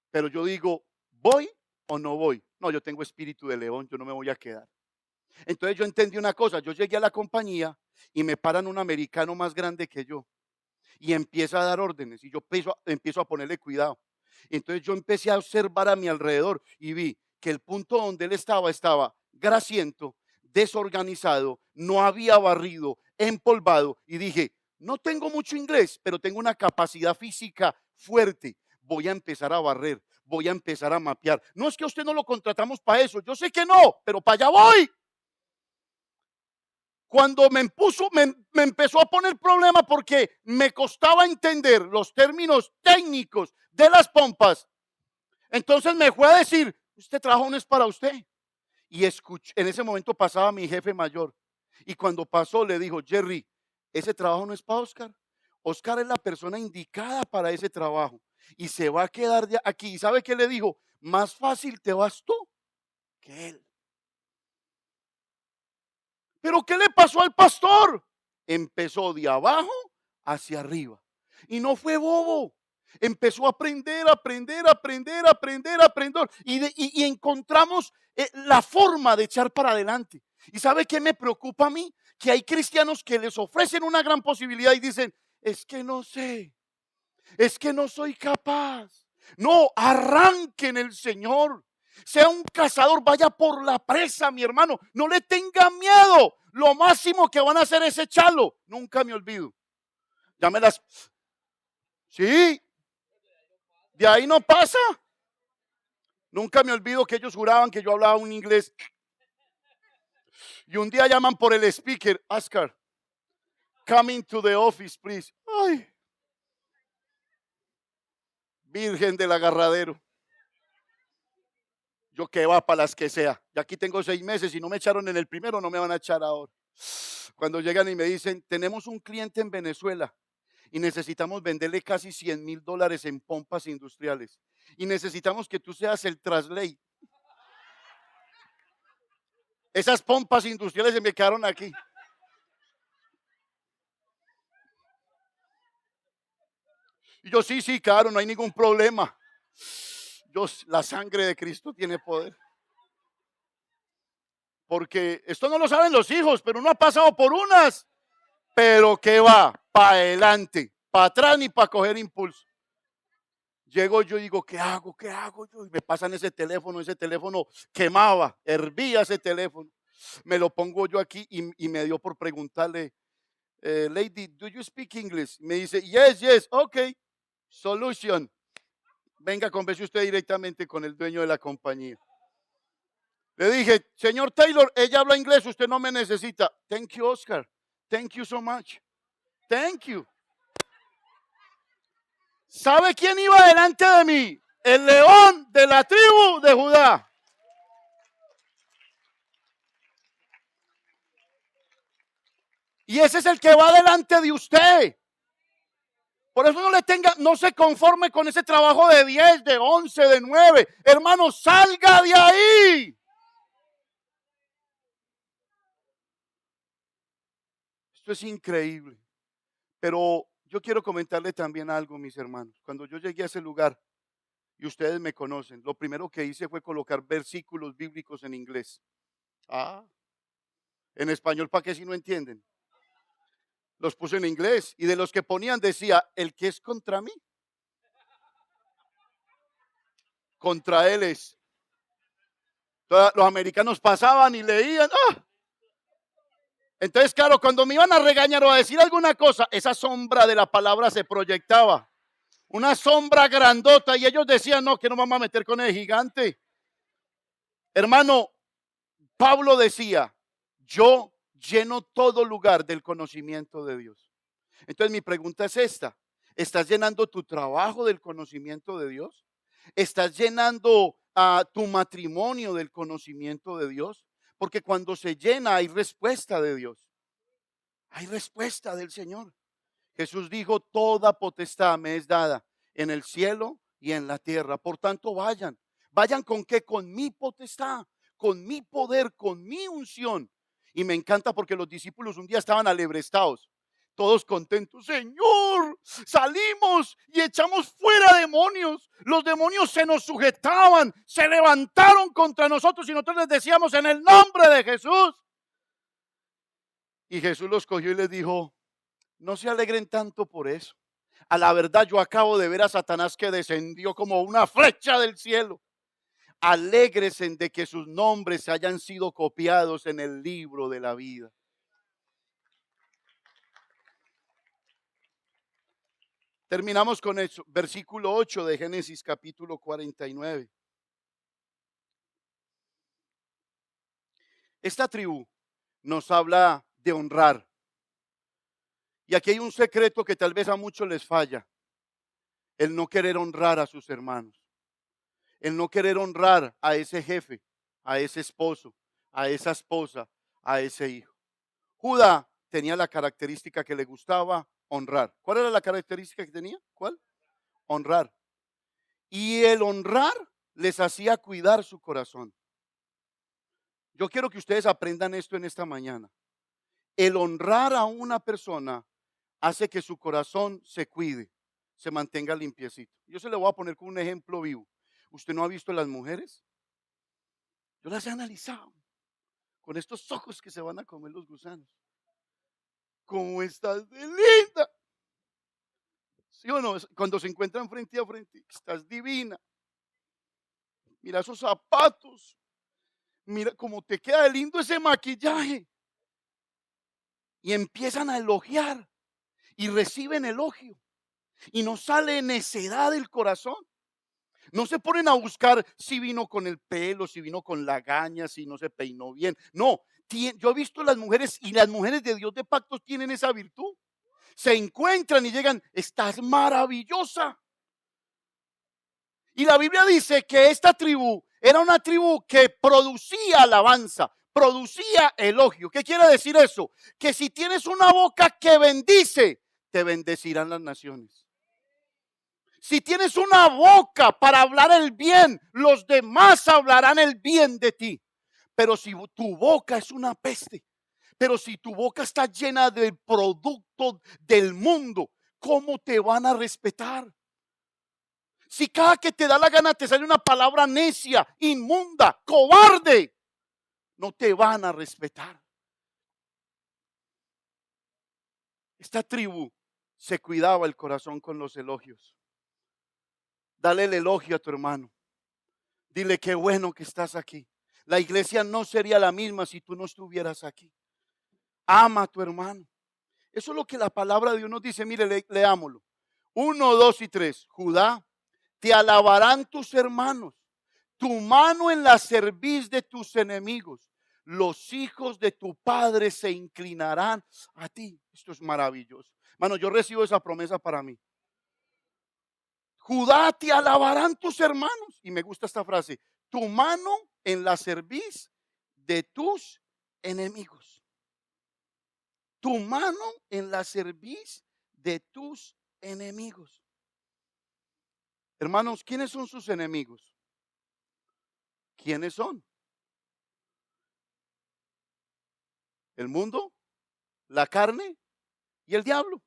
Pero yo digo, ¿voy o no voy? No, yo tengo espíritu de león, yo no me voy a quedar. Entonces yo entendí una cosa, yo llegué a la compañía y me paran un americano más grande que yo. y empieza a dar órdenes y yo empiezo a ponerle cuidado. Entonces yo empecé a observar a mi alrededor y vi que el punto donde él estaba grasiento, desorganizado, no había barrido, empolvado y dije, no tengo mucho inglés, pero tengo una capacidad física fuerte. Voy a empezar a barrer, voy a empezar a mapear. No es que a usted no lo contratamos para eso, yo sé que no, pero para allá voy. Cuando me empezó a poner problema porque me costaba entender los términos técnicos de las pompas. Entonces me fue a decir, este trabajo no es para usted. Y en ese momento pasaba mi jefe mayor. Y cuando pasó le dijo, Jerry, ese trabajo no es para Oscar. Oscar es la persona indicada para ese trabajo. Y se va a quedar aquí. ¿Y sabe qué le dijo? Más fácil te vas tú que él. Pero ¿qué le pasó al pastor? Empezó de abajo hacia arriba. Y no fue bobo. Empezó a aprender. Y encontramos la forma de echar para adelante. ¿Y sabe qué me preocupa a mí? Que hay cristianos que les ofrecen una gran posibilidad y dicen, es que no sé, es que no soy capaz. No, arranquen el Señor. Sea un cazador, vaya por la presa, mi hermano. No le tenga miedo. Lo máximo que van a hacer es echarlo. Nunca me olvido. Ya me las... Sí, de ahí no pasa. Nunca me olvido que ellos juraban que yo hablaba un inglés. Y un día llaman por el speaker, Oscar, coming to the office, please. Ay, Virgen del Agarradero. Yo que va para las que sea. Y aquí tengo 6 meses y no me echaron en el primero, no me van a echar ahora. Cuando llegan y me dicen, tenemos un cliente en Venezuela y necesitamos venderle casi $100,000 en pompas industriales. Y necesitamos que tú seas el translate. Esas pompas industriales se me quedaron aquí. Y yo, sí, claro, no hay ningún problema. La sangre de Cristo tiene poder. Porque esto no lo saben los hijos, pero uno ha pasado por unas. Pero ¿qué va? Para adelante, para atrás ni para coger impulso. Llego yo y digo, ¿qué hago? ¿Qué hago yo? Y me pasan ese teléfono quemaba, hervía ese teléfono. Me lo pongo yo aquí y me dio por preguntarle, lady, do you speak English? Me dice, yes, okay, solution. Venga, converse usted directamente con el dueño de la compañía. Le dije, señor Taylor, ella habla inglés, usted no me necesita. Thank you, Oscar. Thank you so much. Thank you. ¿Sabe quién iba delante de mí? El león de la tribu de Judá. Y ese es el que va delante de usted. Por eso no se conforme con ese trabajo de 10, de 11, de 9. Hermano, salga de ahí. Esto es increíble. Pero yo quiero comentarle también algo, mis hermanos. Cuando yo llegué a ese lugar, y ustedes me conocen, lo primero que hice fue colocar versículos bíblicos en inglés. En español, ¿para qué si no entienden? Los puse en inglés y de los que ponían decía, el que es contra mí, contra él es. Entonces, los americanos pasaban y leían. Entonces, claro, cuando me iban a regañar o a decir alguna cosa, esa sombra de la palabra se proyectaba. Una sombra grandota y ellos decían, no, que no vamos a meter con el gigante. Hermano, Pablo decía, yo lleno todo lugar del conocimiento de Dios. Entonces mi pregunta es esta, ¿estás llenando tu trabajo del conocimiento de Dios? ¿Estás llenando tu matrimonio del conocimiento de Dios? Porque cuando se llena hay respuesta de Dios. Hay respuesta del Señor. Jesús dijo, toda potestad me es dada en el cielo y en la tierra. Por tanto, vayan. ¿Vayan con qué? Con mi potestad, con mi poder, con mi unción. Y me encanta porque los discípulos un día estaban alebrestados, todos contentos. Señor, salimos y echamos fuera demonios. Los demonios se nos sujetaban, se levantaron contra nosotros y nosotros les decíamos en el nombre de Jesús. Y Jesús los cogió y les dijo, no se alegren tanto por eso. A la verdad, yo acabo de ver a Satanás que descendió como una flecha del cielo. Alégresen de que sus nombres hayan sido copiados en el libro de la vida. Terminamos con eso. Versículo 8 de Génesis capítulo 49. Esta tribu nos habla de honrar. Y aquí hay un secreto que tal vez a muchos les falla. El no querer honrar a sus hermanos. El no querer honrar a ese jefe, a ese esposo, a esa esposa, a ese hijo. Judá tenía la característica que le gustaba honrar. ¿Cuál era la característica que tenía? ¿Cuál? Honrar. Y el honrar les hacía cuidar su corazón. Yo quiero que ustedes aprendan esto en esta mañana. El honrar a una persona hace que su corazón se cuide, se mantenga limpiecito. Yo se le voy a poner con un ejemplo vivo. ¿Usted no ha visto las mujeres? Yo las he analizado con estos ojos que se van a comer los gusanos. ¿Cómo estás de linda? ¿Sí o no? Cuando se encuentran frente a frente, estás divina. Mira esos zapatos. Mira cómo te queda de lindo ese maquillaje. Y empiezan a elogiar y reciben elogio. Y no sale necedad del corazón. No se ponen a buscar si vino con el pelo, si vino con la gaña, si no se peinó bien. No, yo he visto las mujeres y las mujeres de Dios de pactos tienen esa virtud. Se encuentran y llegan, estás maravillosa. Y la Biblia dice que esta tribu era una tribu que producía alabanza, producía elogio. ¿Qué quiere decir eso? Que si tienes una boca que bendice, te bendecirán las naciones. Si tienes una boca para hablar el bien, los demás hablarán el bien de ti. Pero si tu boca es una peste, pero si tu boca está llena del producto del mundo, ¿cómo te van a respetar? Si cada que te da la gana te sale una palabra necia, inmunda, cobarde, no te van a respetar. Esta tribu se cuidaba el corazón con los elogios. Dale el elogio a tu hermano. Dile qué bueno que estás aquí. La iglesia no sería la misma si tú no estuvieras aquí. Ama a tu hermano. Eso es lo que la palabra de Dios nos dice. Mire, leámoslo. 1, 2 y 3. Judá, te alabarán tus hermanos. Tu mano en la cerviz de tus enemigos. Los hijos de tu padre se inclinarán a ti. Esto es maravilloso. Hermano, yo recibo esa promesa para mí. Judá, te alabarán tus hermanos. Y me gusta esta frase. Tu mano en la cerviz de tus enemigos. Tu mano en la cerviz de tus enemigos. Hermanos, ¿quiénes son sus enemigos? ¿Quiénes son? El mundo, la carne y el diablo.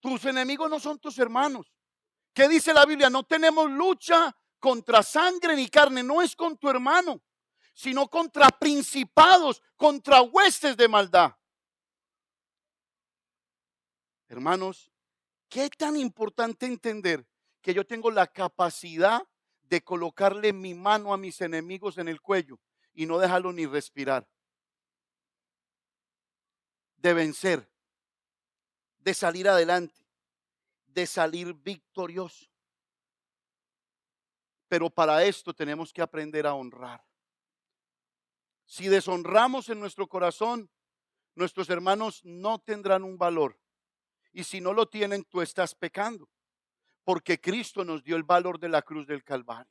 Tus enemigos no son tus hermanos. ¿Qué dice la Biblia? No tenemos lucha contra sangre ni carne. No es con tu hermano, sino contra principados, contra huestes de maldad. Hermanos, qué tan importante entender que yo tengo la capacidad de colocarle mi mano a mis enemigos en el cuello y no dejarlo ni respirar. De vencer, de salir adelante, de salir victorioso. Pero para esto tenemos que aprender a honrar. Si deshonramos en nuestro corazón, nuestros hermanos no tendrán un valor. Y si no lo tienen, tú estás pecando. Porque Cristo nos dio el valor de la cruz del Calvario.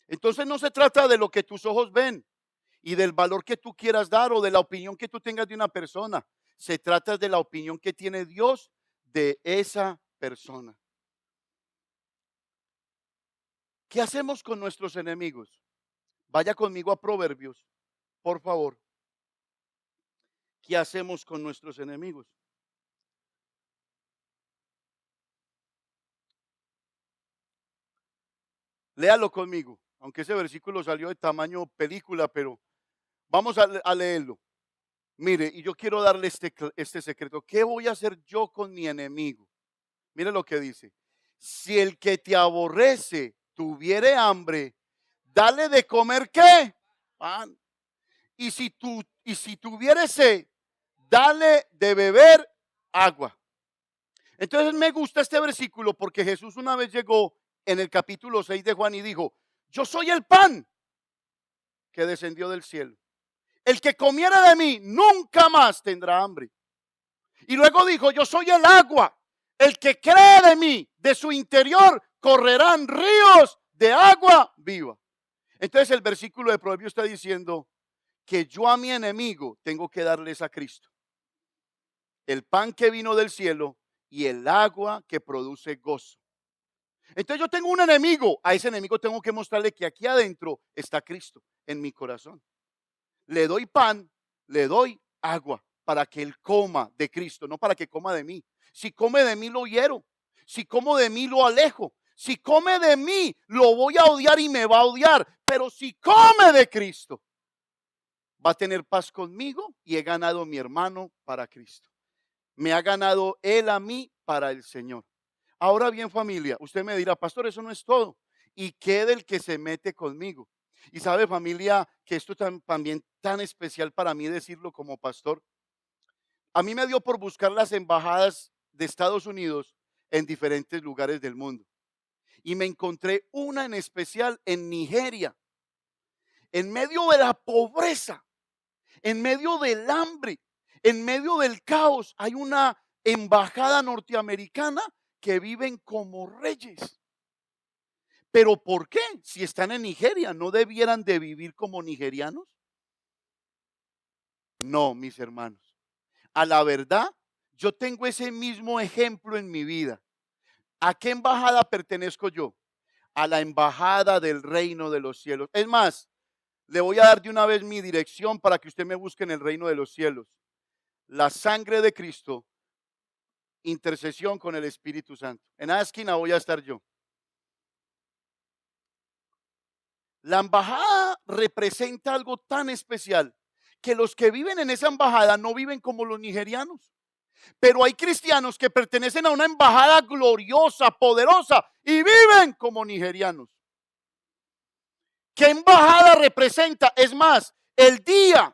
Entonces no se trata de lo que tus ojos ven y del valor que tú quieras dar o de la opinión que tú tengas de una persona. Se trata de la opinión que tiene Dios de esa persona. ¿Qué hacemos con nuestros enemigos? Vaya conmigo a Proverbios, por favor. ¿Qué hacemos con nuestros enemigos? Léalo conmigo, aunque ese versículo salió de tamaño película, pero vamos a leerlo. Mire, y yo quiero darle este secreto. ¿Qué voy a hacer yo con mi enemigo? Mire lo que dice. Si el que te aborrece tuviere hambre, dale de comer ¿qué? Pan. Y si tuviere sed, dale de beber agua. Entonces me gusta este versículo porque Jesús una vez llegó en el capítulo 6 de Juan y dijo, yo soy el pan que descendió del cielo. El que comiera de mí nunca más tendrá hambre. Y luego dijo, yo soy el agua. El que cree de mí, de su interior correrán ríos de agua viva. Entonces el versículo de Proverbios está diciendo que yo a mi enemigo tengo que darles a Cristo. El pan que vino del cielo y el agua que produce gozo. Entonces yo tengo un enemigo. A ese enemigo tengo que mostrarle que aquí adentro está Cristo en mi corazón. Le doy pan, le doy agua para que él coma de Cristo, no para que coma de mí. Si come de mí lo hiero, si como de mí lo alejo, si come de mí lo voy a odiar y me va a odiar, pero si come de Cristo va a tener paz conmigo y he ganado a mi hermano para Cristo. Me ha ganado él a mí para el Señor. Ahora bien, familia, usted me dirá, pastor, eso no es todo. ¿Y qué del que se mete conmigo? Y sabe, familia, que esto también tan especial para mí decirlo como pastor. A mí me dio por buscar las embajadas de Estados Unidos en diferentes lugares del mundo. Y me encontré una en especial en Nigeria. En medio de la pobreza, en medio del hambre, en medio del caos, hay una embajada norteamericana que viven como reyes. ¿Pero por qué? Si están en Nigeria, ¿no debieran de vivir como nigerianos? No, mis hermanos. A la verdad, yo tengo ese mismo ejemplo en mi vida. ¿A qué embajada pertenezco yo? A la embajada del reino de los cielos. Es más, le voy a dar de una vez mi dirección para que usted me busque en el reino de los cielos. La sangre de Cristo, intercesión con el Espíritu Santo. En la esquina voy a estar yo. La embajada representa algo tan especial que los que viven en esa embajada no viven como los nigerianos. Pero hay cristianos que pertenecen a una embajada gloriosa, poderosa y viven como nigerianos. ¿Qué embajada representa? Es más, el día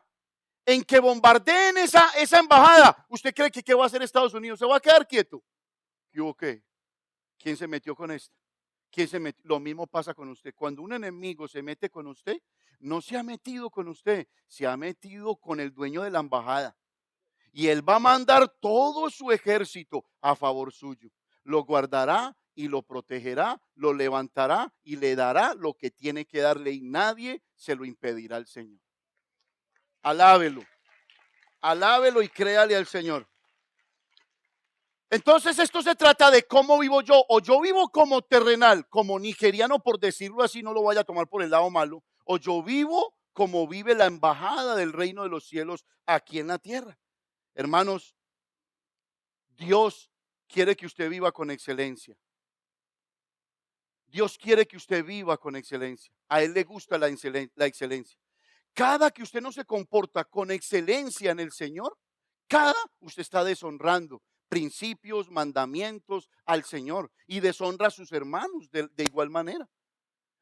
en que bombardeen esa embajada, ¿usted cree que qué va a hacer Estados Unidos? ¿Se va a quedar quieto? ¿Qué? ¿Quién se metió con esto? ¿Quién se metió? Lo mismo pasa con usted. Cuando un enemigo se mete con usted, no se ha metido con usted, se ha metido con el dueño de la embajada. Y él va a mandar todo su ejército a favor suyo. Lo guardará y lo protegerá, lo levantará y le dará lo que tiene que darle y nadie se lo impedirá al Señor. Alábelo, alábelo y créale al Señor. Entonces esto se trata de cómo vivo yo, o yo vivo como terrenal, como nigeriano por decirlo así, no lo vaya a tomar por el lado malo, o yo vivo como vive la embajada del reino de los cielos aquí en la tierra. Hermanos, Dios quiere que usted viva con excelencia. Dios quiere que usted viva con excelencia. A Él le gusta la excelencia. Cada que usted no se comporta con excelencia en el Señor, usted está deshonrando principios, mandamientos al Señor y deshonra a sus hermanos de igual manera.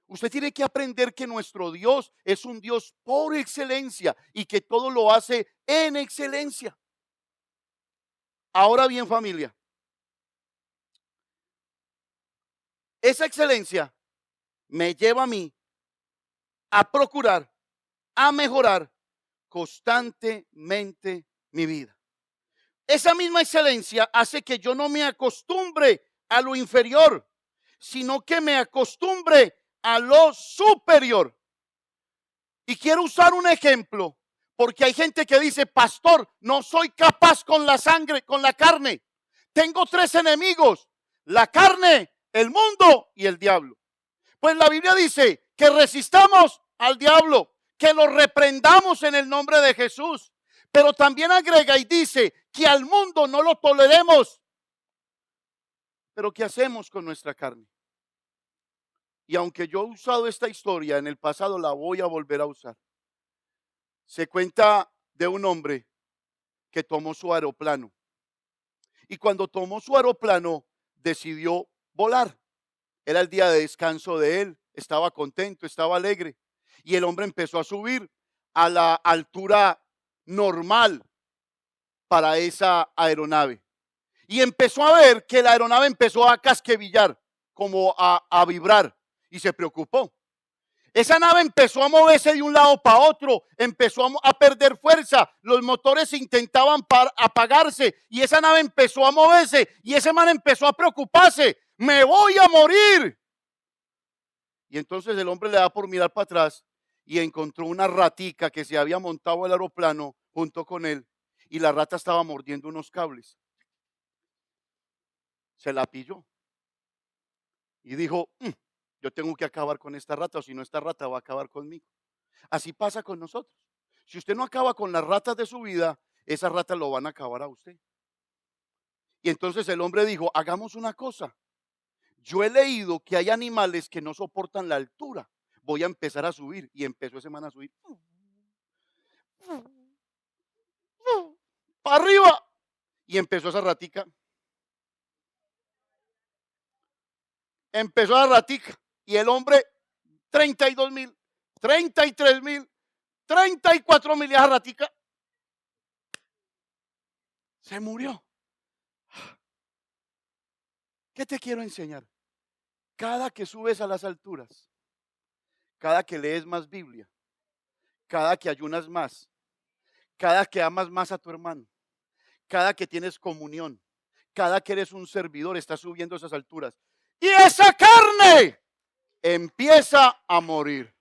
Usted tiene que aprender que nuestro Dios es un Dios por excelencia y que todo lo hace en excelencia. Ahora bien, familia, esa excelencia me lleva a mí a procurar, a mejorar constantemente mi vida. Esa misma excelencia hace que yo no me acostumbre a lo inferior, sino que me acostumbre a lo superior. Y quiero usar un ejemplo, porque hay gente que dice, pastor, no soy capaz con la sangre, con la carne. Tengo 3 enemigos, la carne, el mundo y el diablo. Pues la Biblia dice que resistamos al diablo, que lo reprendamos en el nombre de Jesús. Pero también agrega y dice que al mundo no lo toleremos. Pero ¿qué hacemos con nuestra carne? Y aunque yo he usado esta historia en el pasado, la voy a volver a usar. Se cuenta de un hombre que tomó su aeroplano. Y cuando tomó su aeroplano, decidió volar. Era el día de descanso de él. Estaba contento, estaba alegre. Y el hombre empezó a subir a la altura normal para esa aeronave. Y empezó a ver que la aeronave empezó a casquevillar, como a vibrar. Y se preocupó. Esa nave empezó a moverse de un lado para otro, empezó a perder fuerza, los motores intentaban apagarse y esa nave empezó a moverse y ese man empezó a preocuparse, me voy a morir. Y entonces el hombre le da por mirar para atrás y encontró una ratica que se había montado el aeroplano junto con él y la rata estaba mordiendo unos cables. Se la pilló y dijo, yo tengo que acabar con esta rata, o si no, esta rata va a acabar conmigo. Así pasa con nosotros. Si usted no acaba con las ratas de su vida, esas ratas lo van a acabar a usted. Y entonces el hombre dijo, hagamos una cosa. Yo he leído que hay animales que no soportan la altura. Voy a empezar a subir. Y empezó ese man a subir. Para arriba. Y empezó esa ratica. Empezó la ratica. Y el hombre, 32,000, 33,000, 34,000, y esa ratica se murió. ¿Qué te quiero enseñar? Cada que subes a las alturas, cada que lees más Biblia, cada que ayunas más, cada que amas más a tu hermano, cada que tienes comunión, cada que eres un servidor, estás subiendo esas alturas. Y esa carne empieza a morir.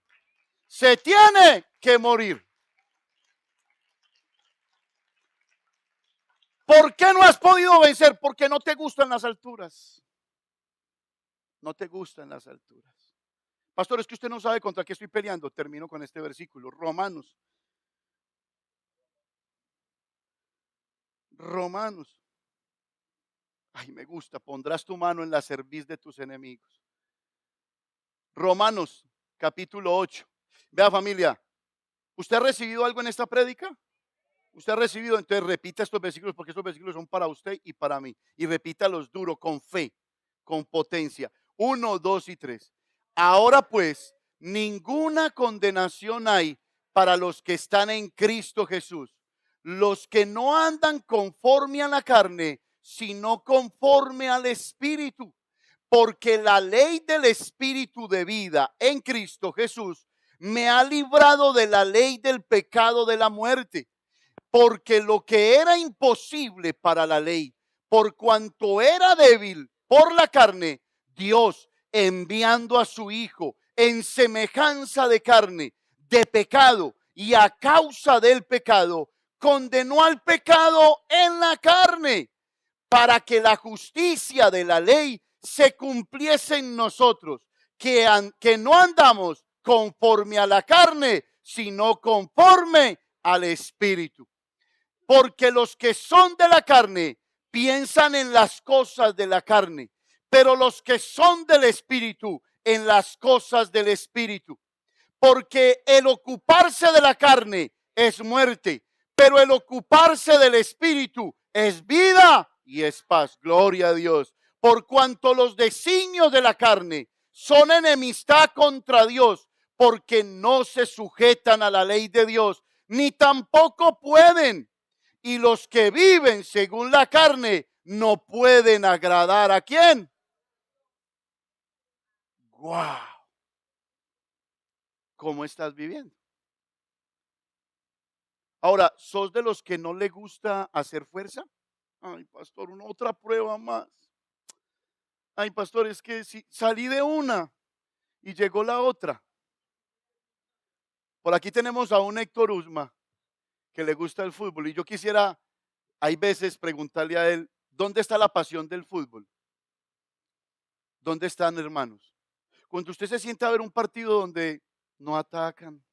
Se tiene que morir. ¿Por qué no has podido vencer? Porque no te gustan las alturas. No te gustan las alturas. Pastor, es que usted no sabe contra qué estoy peleando. Termino con este versículo. Romanos. Ay, me gusta. Pondrás tu mano en la cerviz de tus enemigos. Romanos, capítulo 8. Vea, familia. ¿Usted ha recibido algo en esta prédica? Usted ha recibido, entonces repita estos versículos porque estos versículos son para usted y para mí. Y repítalos duro, con fe, con potencia. 1, 2 y 3. Ahora pues, ninguna condenación hay para los que están en Cristo Jesús. Los que no andan conforme a la carne, sino conforme al Espíritu. Porque la ley del Espíritu de vida en Cristo Jesús me ha librado de la ley del pecado de la muerte. Porque lo que era imposible para la ley, por cuanto era débil por la carne, Dios, enviando a su Hijo en semejanza de carne, de pecado, y a causa del pecado, condenó al pecado en la carne, para que la justicia de la ley se cumpliese en nosotros, que no andamos conforme a la carne, sino conforme al Espíritu. Porque los que son de la carne piensan en las cosas de la carne, pero los que son del Espíritu en las cosas del Espíritu. Porque el ocuparse de la carne es muerte, pero el ocuparse del Espíritu es vida y es paz. Gloria a Dios. Por cuanto los designios de la carne son enemistad contra Dios, porque no se sujetan a la ley de Dios, ni tampoco pueden. Y los que viven según la carne no pueden agradar ¿a quién? ¡Wow! ¿Cómo estás viviendo? Ahora, ¿sos de los que no le gusta hacer fuerza? Ay, pastor, una otra prueba más. Ay, pastor, es que si salí de una y llegó la otra. Por aquí tenemos a un Héctor Usma que le gusta el fútbol y yo quisiera, hay veces, preguntarle a él, ¿dónde está la pasión del fútbol? ¿Dónde están, hermanos? Cuando usted se sienta a ver un partido donde no atacan,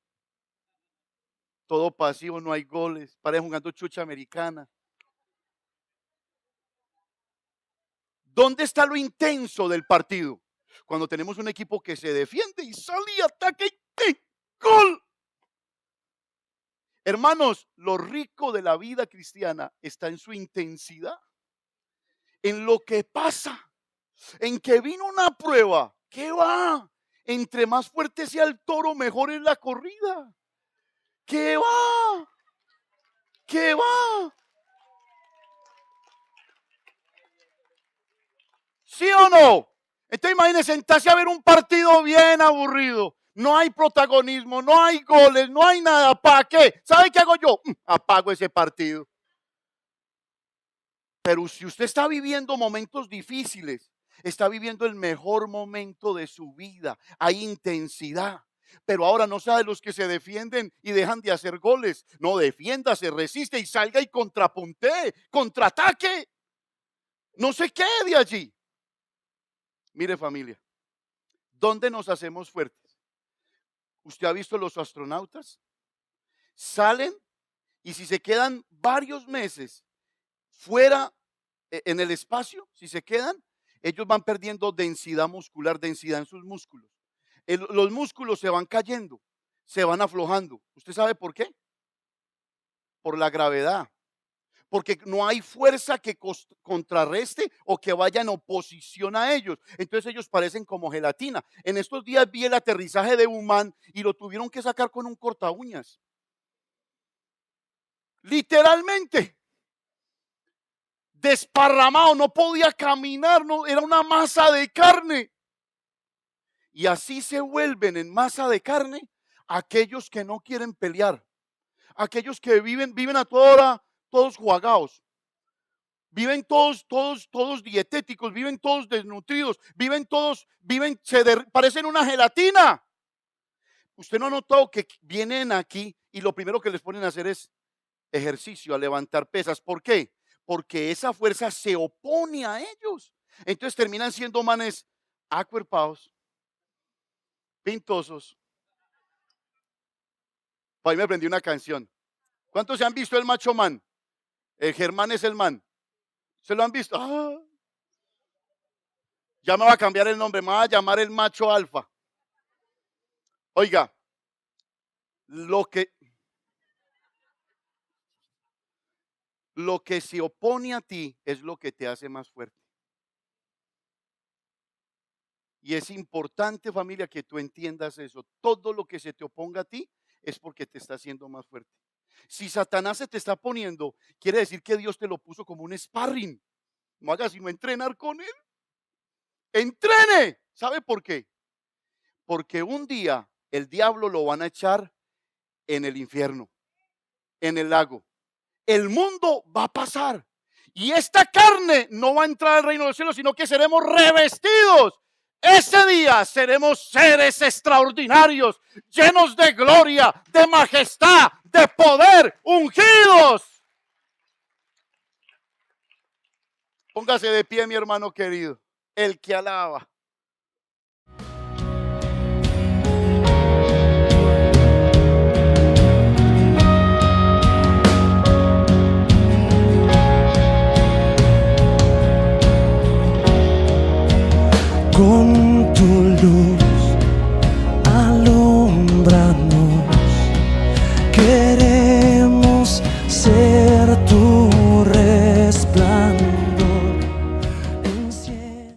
todo pasivo, no hay goles, parecen jugando chucha americana. ¿Dónde está lo intenso del partido? Cuando tenemos un equipo que se defiende y sale y ataca y gol. Hermanos, lo rico de la vida cristiana está en su intensidad, en lo que pasa, en que vino una prueba. ¿Qué va? Entre más fuerte sea el toro, mejor es la corrida. ¿Qué va? ¿Qué va? ¿Sí o no? Entonces imagínense sentarse a ver un partido bien aburrido. No hay protagonismo, no hay goles, no hay nada. ¿Para qué? ¿Sabe qué hago yo? Apago ese partido. Pero si usted está viviendo momentos difíciles, está viviendo el mejor momento de su vida, hay intensidad. Pero ahora no sea de los que se defienden y dejan de hacer goles. No, defiéndase, resiste y salga y contrapuntee, contraataque. No se quede allí. Mire, familia, ¿dónde nos hacemos fuertes? ¿Usted ha visto los astronautas? Salen y si se quedan varios meses fuera en el espacio, si se quedan, ellos van perdiendo densidad muscular, densidad en sus músculos. Los músculos se van cayendo, se van aflojando. ¿Usted sabe por qué? Por la gravedad. Porque no hay fuerza que contrarreste o que vaya en oposición a ellos. Entonces ellos parecen como gelatina. En estos días vi el aterrizaje de un man y lo tuvieron que sacar con un corta uñas. Literalmente. Desparramado, no podía caminar, no, era una masa de carne. Y así se vuelven en masa de carne aquellos que no quieren pelear, aquellos que viven a toda hora, todos jugados, viven todos dietéticos, viven todos desnutridos, parecen una gelatina. Usted no ha notado que vienen aquí y lo primero que les ponen a hacer es ejercicio, a levantar pesas. ¿Por qué? Porque esa fuerza se opone a ellos. Entonces terminan siendo manes acuerpados, pintosos. Por ahí me aprendí una canción. ¿Cuántos se han visto el Macho Man? El Germán es el man. ¿Se lo han visto? Ya me va a cambiar el nombre, me va a llamar el Macho Alfa. Oiga, lo que se opone a ti es lo que te hace más fuerte. Y es importante, familia, que tú entiendas eso. Todo lo que se te oponga a ti es porque te está haciendo más fuerte. Si Satanás se te está poniendo, quiere decir que Dios te lo puso como un sparring. No hagas sino entrenar con él. Entrene. ¿Sabe por qué? Porque un día el diablo lo van a echar en el infierno, en el lago. El mundo va a pasar. Y esta carne no va a entrar al reino del cielo, sino que seremos revestidos. Ese día seremos seres extraordinarios, llenos de gloria, de majestad, de poder, ungidos. Póngase de pie, mi hermano querido, el que alaba.